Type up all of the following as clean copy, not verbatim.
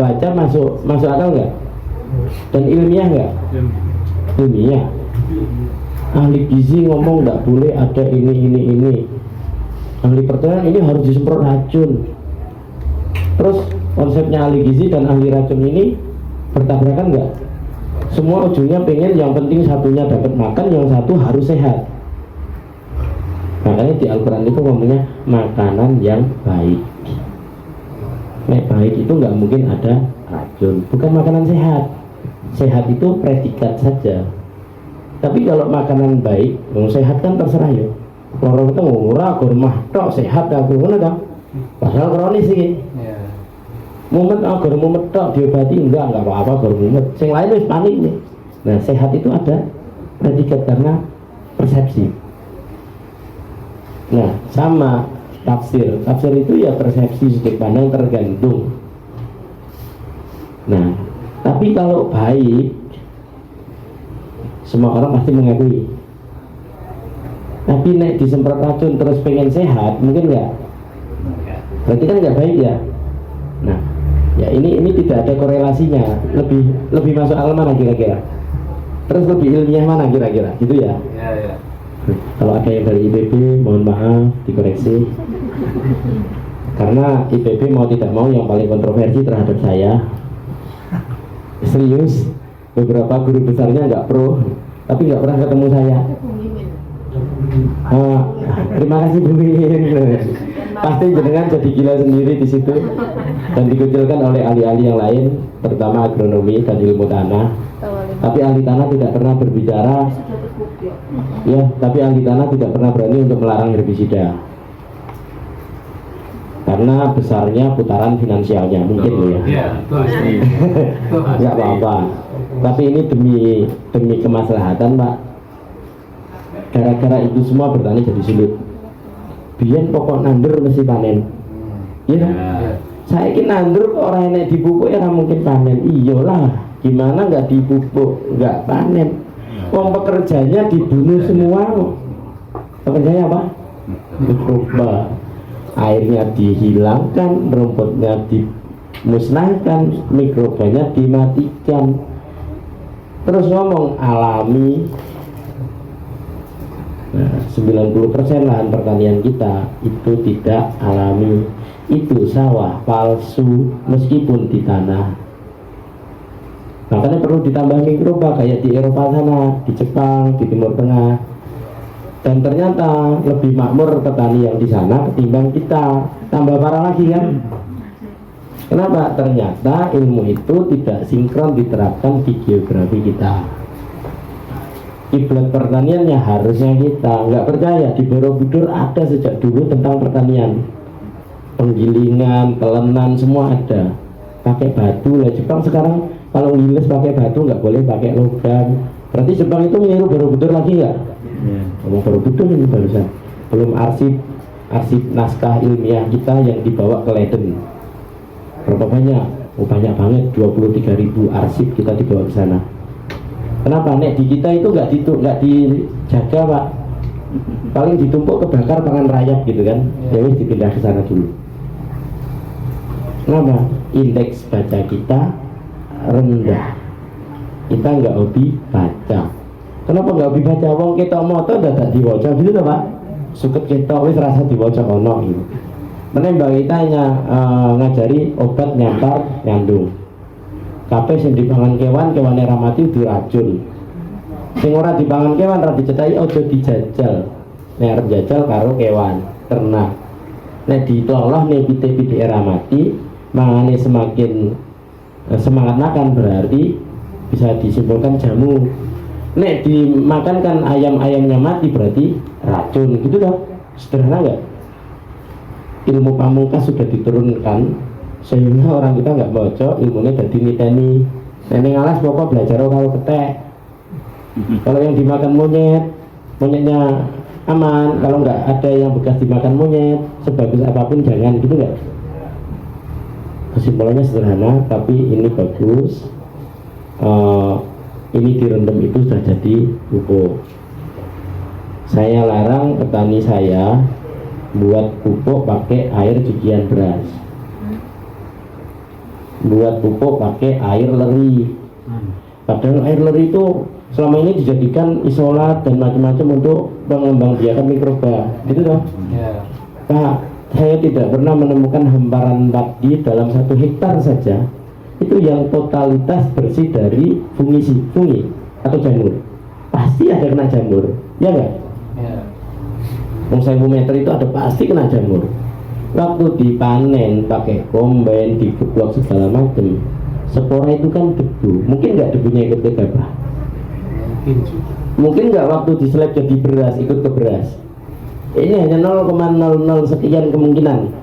baca masuk akal nggak? Dan ilmiah nggak? Ilmiah. Ahli gizi ngomong nggak boleh ada ini. Ahli pertanian ini harus disemprot racun. Terus konsepnya ahli gizi dan ahli racun ini bertabrakan nggak? Semua ujungnya pengen yang penting satunya dapat makan, yang satu harus sehat. Makanya di Al-Quran itu ngomongnya makanan yang baik. Baik itu nggak mungkin ada racun, bukan makanan sehat. Sehat itu predikat saja. Tapi kalau makanan baik, sehat kan terserah ya. Orang itu murah, kurma tok sehat aku ngono kan. Pasal kronis sih. Mumet mumet tok diobati enggak apa-apa mumet. Sing lain wis panik nih. Nah, sehat itu ada predikat karena persepsi. Nah, sama tafsir itu ya persepsi sudut pandang tergantung. Nah, tapi kalau baik semua orang pasti mengakui. Tapi nek disemprot racun terus pengen sehat mungkin nggak? Berarti kan nggak baik ya. Nah, ya ini tidak ada korelasinya. Lebih masuk akal mana kira-kira? Terus lebih ilmiah mana kira-kira? Gitu ya? Ya. Kalau ada yang dari IPB, mohon maaf dikoreksi. Karena IPB mau tidak mau yang paling kontroversi terhadap saya. Serius, beberapa guru besarnya nggak pro, tapi nggak pernah ketemu saya. Terima kasih Bu Mimin. Pasti jenengan jadi gila sendiri di situ dan dikucilkan oleh ahli-ahli yang lain, terutama agronomi dan ilmu tanah. Tapi ahli tanah tidak pernah berbicara. Ya, tapi ahli tanah tidak pernah berani untuk melarang herbisida karena besarnya putaran finansialnya mungkin ya. Nggak apa-apa. Tapi ini demi kemaslahatan Pak. Gara-gara itu semua bertani jadi sulit. Biyen pokok nandur mesti panen. Iya. Saya kira nandur kok orang enek dipupuk ya mungkin panen. Iyalah, gimana nggak dipupuk nggak panen? Wong pekerjanya dibunuh semua. Pekerjanya apa? Mikroba. Airnya dihilangkan, rumputnya dimusnahkan, mikrobanya dimatikan. Terus ngomong alami. Nah, 90% lahan pertanian kita itu tidak alami. Itu sawah palsu meskipun di tanah. Makanya perlu ditambah mikroba kayak di Eropa sana, di Jepang, di Timur Tengah. Dan ternyata lebih makmur petani yang di sana ketimbang kita. Tambah parah lagi kan? Kenapa? Ternyata ilmu itu tidak sinkron diterapkan di geografi kita. Kiblat pertaniannya harusnya kita. Nggak percaya, di Borobudur ada sejak dulu tentang pertanian. Penggilingan, pelenan, semua ada. Pakai batu lah. Jepang sekarang kalau ngilis pakai batu nggak boleh pakai logam. Berarti Jepang itu meniru Borobudur lagi nggak? Ngomong Borobudur ini barusan. Belum arsip naskah ilmiah kita yang dibawa ke Leiden. Berapa banyak? Oh, banyak banget, 23.000 arsip kita dibawa ke sana. Kenapa? Nek di kita itu nggak dijaga Pak. Paling ditumpuk kebakar pangan rayap gitu kan. Ya wis dipindah ke sana dulu. Kenapa? Indeks baca kita rendah. Kita nggak hobi baca. Kenapa nggak hobi baca? Wong ketok moto dadak diwaca gitu loh Pak. Suket ketok wis rasa diwaca ono gitu. Menembak kita ngajari obat nyantar nyandung. Kabeh sing dipangan kewane ra mati diracun. Sing ora dipangan kewan ra dicethaki aja dijajal. Nek arep jajal karo kewan, ternak. Nek ditoloh nek pite-pite ra mati, mangane semakin semangat makan berarti bisa disimpulkan jamu. Nek dimakankan ayam-ayamnya mati berarti racun, gitu dong. Sederhana nggak? Ilmu pamungkas sudah diturunkan sehingga orang kita nggak bocor, ilmunya jadi niteni. Nenek alas pokok belajar kalau ketek. Kalau yang dimakan monyetnya aman. Kalau nggak ada yang bekas dimakan monyet, sebagus apapun jangan, gitu nggak? Kesimpulannya sederhana, tapi ini bagus. Ini direndam itu sudah jadi pupuk. Saya larang petani saya buat pupuk pakai air cucian beras. buat pupuk pakai air leri. Padahal air leri itu selama ini dijadikan isolat dan macam-macam untuk mengembangbiakan mikroba, gitu toh? Pak, saya tidak pernah menemukan hamparan padi dalam 1 hektar saja itu yang totalitas bersih dari fungi atau jamur. Pasti ada kena jamur, ya enggak? Yang 1000 meter itu ada pasti kena jamur. Waktu dipanen pakai kombain, dibuat segala macam, spora itu kan debu. Mungkin nggak debunya ikut ke gabah? Mungkin nggak waktu diseleb jadi beras ikut ke beras? Ini hanya 0,00 sekian kemungkinan.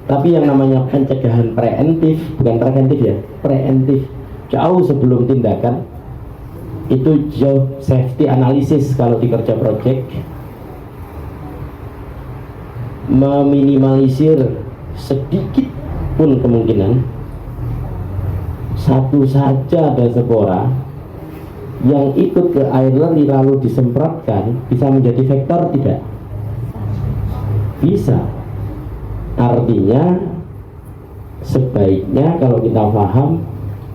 Tapi yang namanya pencegahan preventif, bukan preventif ya, preventif, jauh sebelum tindakan, itu jauh safety analysis kalau di kerja project, meminimalisir sedikit pun kemungkinan satu saja ada spora yang ikut ke air leri lalu disemprotkan bisa menjadi vektor tidak? Bisa. Artinya sebaiknya kalau kita paham,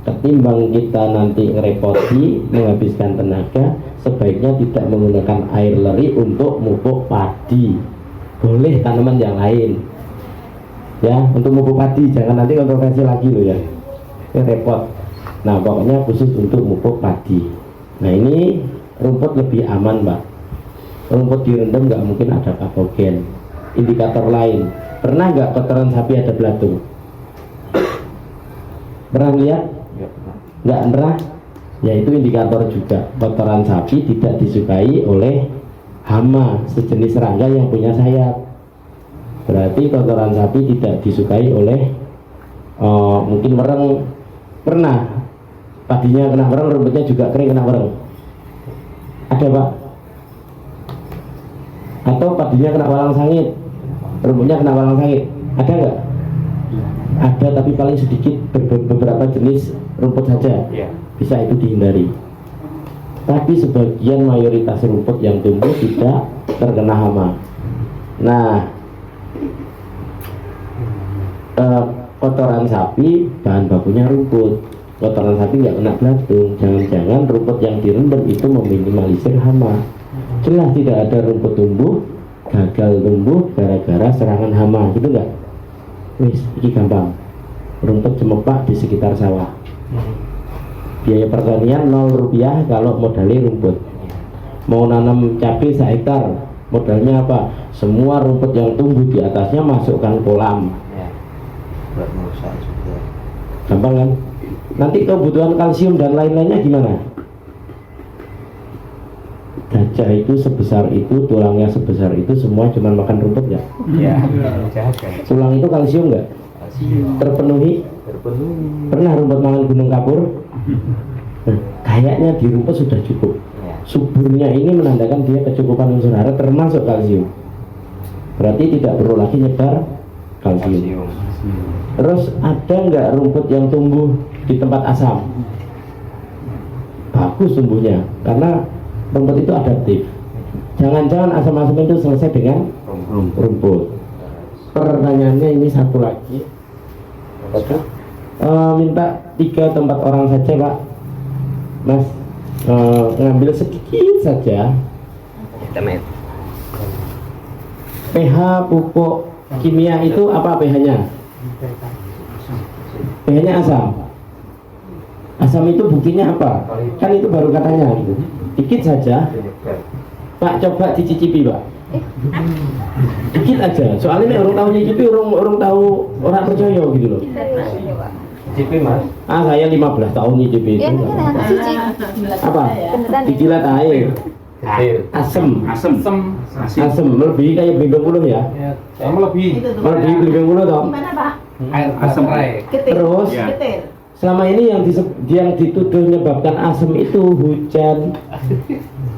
ketimbang kita nanti ngerepoti menghabiskan tenaga, sebaiknya tidak menggunakan air leri untuk pupuk padi. Boleh tanaman yang lain ya, untuk pupuk padi jangan nanti kontroversi lagi loh ya, repot. Nah pokoknya khusus untuk pupuk padi. Nah ini rumput lebih aman Pak, rumput direndam nggak mungkin ada patogen. Indikator lain, pernah nggak kotoran sapi ada belatung? Pernah lihat? Nggak pernah? Ya itu indikator juga, kotoran sapi tidak disukai oleh hama sejenis serangga yang punya sayap. Berarti kotoran sapi tidak disukai oleh mungkin wereng. Pernah padinya kena wereng, rumputnya juga kering kena wereng? Ada Pak? Atau padinya kena walang sangit, rumputnya kena walang sangit? Ada nggak? Ada, tapi paling sedikit, beberapa jenis rumput saja bisa itu dihindari. Tapi sebagian mayoritas rumput yang tumbuh tidak terkena hama. Nah, kotoran sapi bahan bakunya rumput. Kotoran sapi nggak kena belatung. Jangan-jangan rumput yang direndam itu meminimalisir hama. Jelas tidak ada rumput tumbuh gagal tumbuh gara-gara serangan hama, gitu nggak? Wis, ini gampang. Rumput cemepak di sekitar sawah. Biaya pertanian 0 rupiah kalau modalnya rumput. Mau nanam cabai 1 hektar, modalnya apa? Semua rumput yang tumbuh di atasnya masukkan kolam. Gampang kan? Nanti kebutuhan kalsium dan lain-lainnya gimana? Gajah itu sebesar itu, tulangnya sebesar itu, semua cuma makan rumput nggak? Iya. Tulang itu kalsium nggak? Terpenuhi? Pernah rumput makan gunung kapur? Nah, kayaknya di rumput sudah cukup. Suburnya ini menandakan dia kecukupan unsur hara termasuk kalsium. Berarti tidak perlu lagi nyebar kalsium. Terus ada nggak rumput yang tumbuh di tempat asam? Bagus tumbuhnya karena rumput itu adaptif. Jangan-jangan asam-asam itu selesai dengan rumput. Pertanyaannya ini satu lagi. Minta 3 tempat orang saja Pak, Mas, ngambil sedikit saja pH pupuk kimia itu apa pH-nya? pH-nya asam. Asam itu buktinya apa? Kan itu baru katanya gitu. Dikit saja Pak, coba dicicipi Pak, dikit aja. Soalnya ini orang tahu nyicipi, orang tahu, orang percaya gitu loh. Cicipi Mas? Saya 15 tahun nyicipi itu. Apa? Dijilat air. Asem, lebih kayak belimbing buluh ya? Lebih belimbing buluh toh? Air asam rai. Terus selama ini yang dituduh menyebabkan asam itu hujan.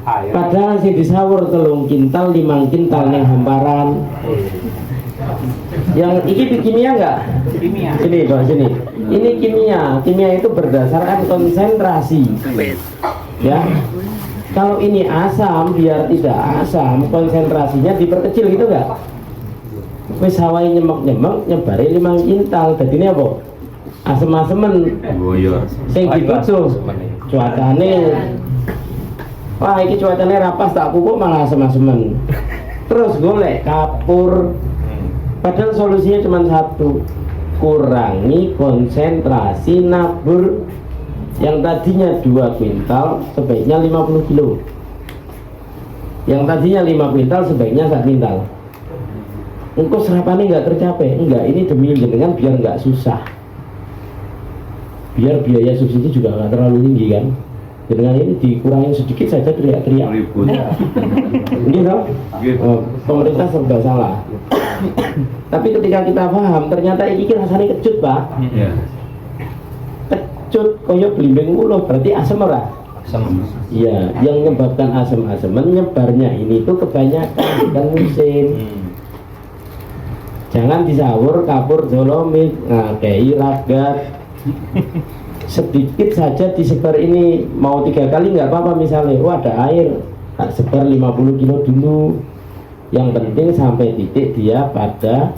Padahal si disawur 3 kintal 5 kintal yang hamparan. Yang ini kimia enggak? Kimia. Sini Pak, sini. Ini kimia. Kimia itu berdasarkan konsentrasi. Ya. Kalau ini asam, biar tidak asam, konsentrasinya diperkecil gitu enggak? Wis hawai nyemek-nyemek nyebari 5 kintal. Jadi ini apa? asem-asemen Boyor. sing dituduh cuacane wah iki cuacane rapas tak pupuk malah asem-asemen terus golek kapur padahal solusinya cuma satu, kurangi konsentrasi nabur yang tadinya 2 kuintal sebaiknya 50 kilo, yang tadinya 5 kuintal sebaiknya 1 kuintal. Engkau serapannya nggak tercapai, enggak, ini demi jenengan biar nggak susah, biar biaya subsidi juga nggak terlalu tinggi kan. Jenengan ini dikurangin sedikit saja teriak-teriak Ribut. gitu. Pemerintah serba salah. Tapi ketika kita paham, ternyata ini rasanya kecut pak, Iya. kecut koyo belimbing ulo berarti asam ora? Asam. Iya, yang menyebabkan asam-asaman nyebarnya ini tuh kebanyakan dan musim. Jangan disawur kapur dolomit, nah kayak ragat sedikit saja disebar ini mau 3 kali nggak apa-apa misalnya, wah ada air, tak sebar 50 kilo dulu. Yang penting sampai titik dia pada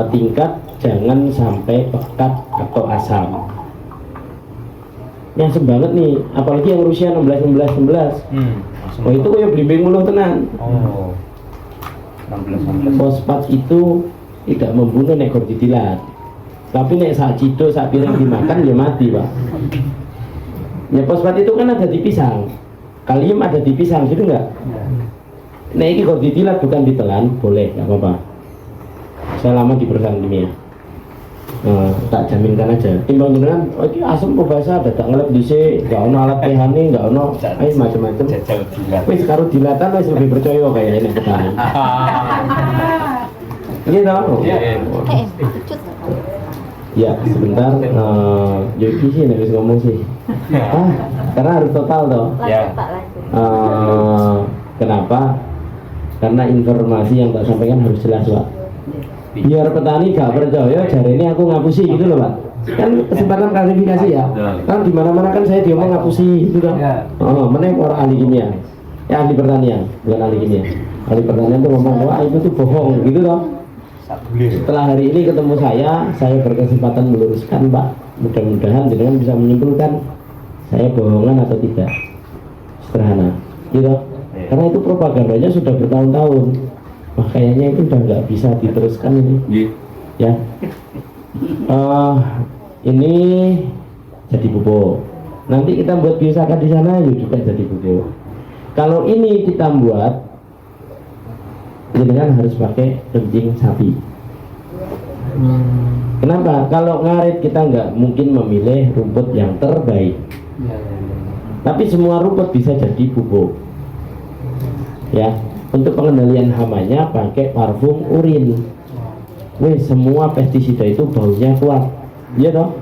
tingkat jangan sampai pekat atau asam. Yang banget nih, apalagi yang Rusia 16. Oh itu kayak belimbing mulu tenan. Oh. 16. Fosfat itu tidak membunuh nek gor ditilat. Tapi nek sak cido sak piring dimakan ya mati, Pak. Ya fosfat itu kan ada di pisang. Kalium ada di pisang, gitu enggak? Nek iki gor ditilat bukan ditelan, boleh, enggak apa-apa. Saya lama di perusahaan kimia. Tak jaminkan aja. Timbang jenengan, oh iki asam apa bahasa dadak ngelep dhisik, enggak ono alat pH-ne, enggak ono macam-macam. Jajal dilat. Wis karo dilatan wis lebih percaya kayak ini petani. Gitu. Lucut. Ya sebentar, Yogi sih nek wis ngomong sih. Karena harus total toh. Ya. Lanjut Pak, lanjut. Kenapa? Karena informasi yang tak sampaikan harus jelas Pak. Biar petani gak percaya, jari ini aku ngapusi gitu loh Pak. Kan kesempatan klarifikasi ya. Kan di mana-mana kan saya diomong ngapusi gitu kan. Oh, mana orang ahli kimia? Ya ahli pertanian, bukan ahli kimia. Ahli pertanian tuh ngomong wah itu tuh bohong gitu loh. Setelah hari ini ketemu saya berkesempatan meluruskan Pak. Mudah-mudahan jenengan bisa menyimpulkan saya bohongan atau tidak. Sederhana, gitu. Karena itu propagandanya sudah bertahun-tahun. Wah kayaknya itu udah nggak bisa diteruskan ini. Ya. Ini jadi pupuk. Nanti kita buat biosaka di sana juga jadi pupuk. Kalau ini kita buat, jenengan harus pakai kencing sapi. Kenapa? Kalau ngarit kita nggak mungkin memilih rumput yang terbaik. Tapi semua rumput bisa jadi pupuk. Ya, untuk pengendalian hamanya pakai parfum urin. Wih, semua pestisida itu baunya kuat. Iya toh?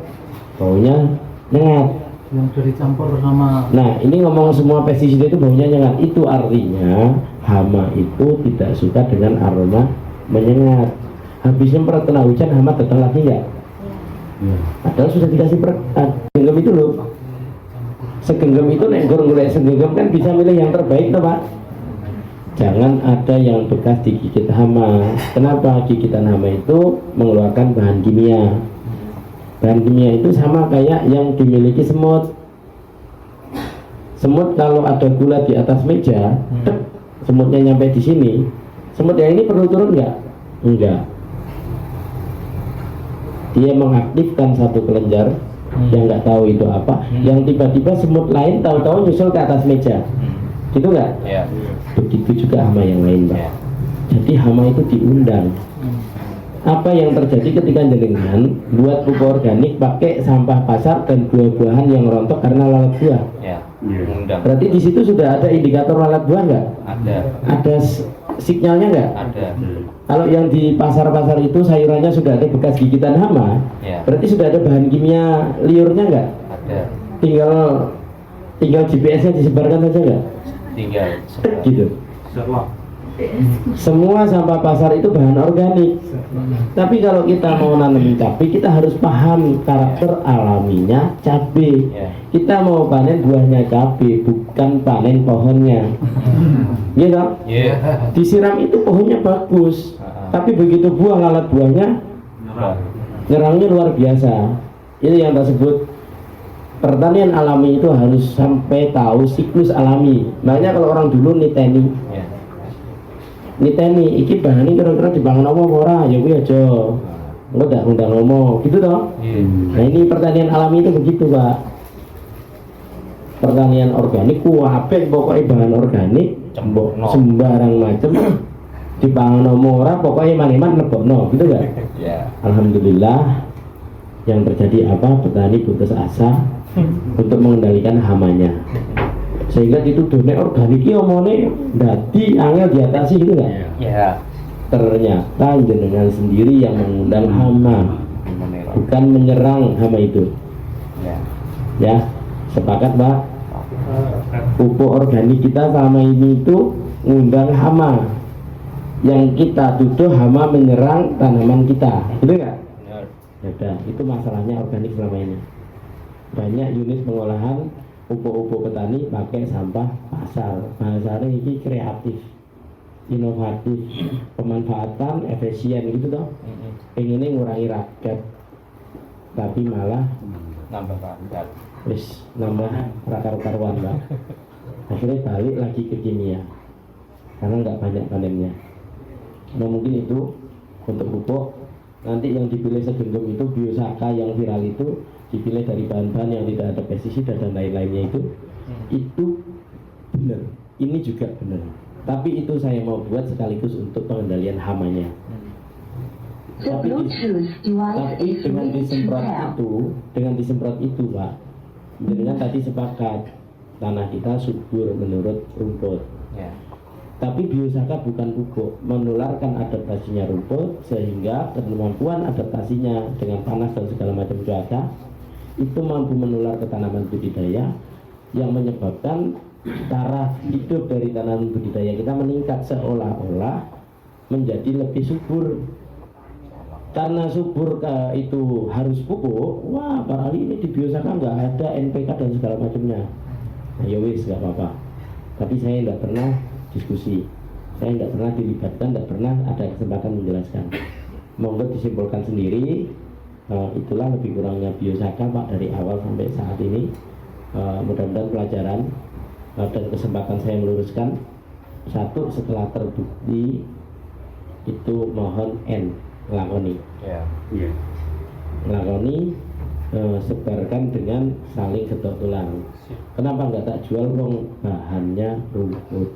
Baunya nyengat. Yang sudah dicampur sama. Nah, ini ngomong semua pestisida itu baunya nyengat. Itu artinya hama itu tidak suka dengan aroma menyengat. Habis nyemprot kena hujan, hama datang lagi nggak? Padahal sudah dikasih perekat. Genggam itu loh. Segenggam itu nek golek segenggam kan bisa milih yang terbaik toh Pak. Jangan ada yang bekas digigit hama. Kenapa? Gigitan hama itu mengeluarkan bahan kimia. Bahan kimia itu sama kayak yang dimiliki semut. Semut kalau ada gula di atas meja, semutnya nyampe di sini. Semut yang ini perlu turun nggak? Enggak. Dia mengaktifkan satu kelenjar yang nggak tahu itu apa, yang tiba-tiba semut lain tahu-tahu nyusul ke atas meja. Gitu nggak? Ya. Begitu juga hama yang lain Pak. Ya. Jadi hama itu diundang. Apa yang terjadi ketika jenengan buat pupuk organik pakai sampah pasar dan buah-buahan yang rontok karena lalat buah? Ya. Undang. Berarti di situ sudah ada indikator lalat buah nggak? Ada. Ada sinyalnya nggak? Ada. Kalau yang di pasar-pasar itu sayurannya sudah ada bekas gigitan hama, Ya. berarti sudah ada bahan kimia liurnya nggak? Ada. Tinggal GPS-nya disebarkan saja nggak? Tinggal. Gitu. Semua sampah pasar itu bahan organik. Tapi kalau kita mau nanam cabai, kita harus paham karakter alaminya cabai. Ya. Kita mau panen buahnya cabai, bukan panen pohonnya. Gitu kan? Iya. Disiram itu pohonnya bagus, tapi begitu buang alat buahnya nyerangnya luar biasa. Itu yang tersebut pertanian alami itu harus sampai tahu siklus alami. Makanya kalau orang dulu niteni iki bahan ini kira-kira dibangun apa ora ya kuwi aja enggak undang ngomong gitu toh. Nah ini pertanian alami itu begitu Pak. Pertanian organik kuapek pokoknya bahan organik Cembokno. sembarang macam dibangun ora pokoknya man-man lebokno gitu kan. Ya. Alhamdulillah yang terjadi apa, petani putus asa untuk mengendalikan hamanya, sehingga dituduhnya organik ini omone dadi angel diatasi gitu kan. Ya. Ternyata jenengan sendiri yang mengundang hama, bukan menyerang hama itu. Ya. Ya, sepakat Pak? Pupuk organik kita selama ini itu ngundang hama, yang kita tuduh hama menyerang tanaman kita, gitu nggak? Benar. Ya, itu masalahnya organik selama ini. Banyak unit pengolahan pupuk-pupuk petani pakai sampah pasar. Bahasanya ini kreatif, inovatif, pemanfaatan efisien gitu toh. Pengennya ngurangi rakyat, tapi malah Nambah padat. wis nambah rakar-karuan Pak. Akhirnya balik lagi ke kimia karena nggak banyak panennya. Nah mungkin itu untuk pupuk. Nanti yang dipilih segenggam itu biosaka yang viral itu dipilih dari bahan-bahan yang tidak ada pestisida dan lain-lainnya itu benar. Ini juga benar. Tapi itu saya mau buat sekaligus untuk pengendalian hamanya. Tapi dengan disemprot itu Pak, dengan tadi sepakat tanah kita subur menurut rumput. Ya. Tapi biosaka bukan pupuk, menularkan adaptasinya rumput sehingga kemampuan adaptasinya dengan panas dan segala macam cuaca itu mampu menular ke tanaman budidaya yang menyebabkan taraf hidup dari tanaman budidaya kita meningkat seolah-olah menjadi lebih subur. Karena subur itu harus pupuk, wah barangkali ini di biosaka nggak ada NPK dan segala macamnya. Nah, ya wis nggak apa-apa. Tapi saya nggak pernah diskusi, saya nggak pernah dilibatkan, nggak pernah ada kesempatan menjelaskan. Monggo disimpulkan sendiri. Itulah lebih kurangnya biosaka Pak dari awal sampai saat ini. Mudah-mudahan pelajaran dan kesempatan saya meluruskan. Satu, setelah terbukti itu mohon lakoni. Ya. Lakoni, sebarkan dengan saling getok tulang. Kenapa nggak tak jual wong bahannya rumput?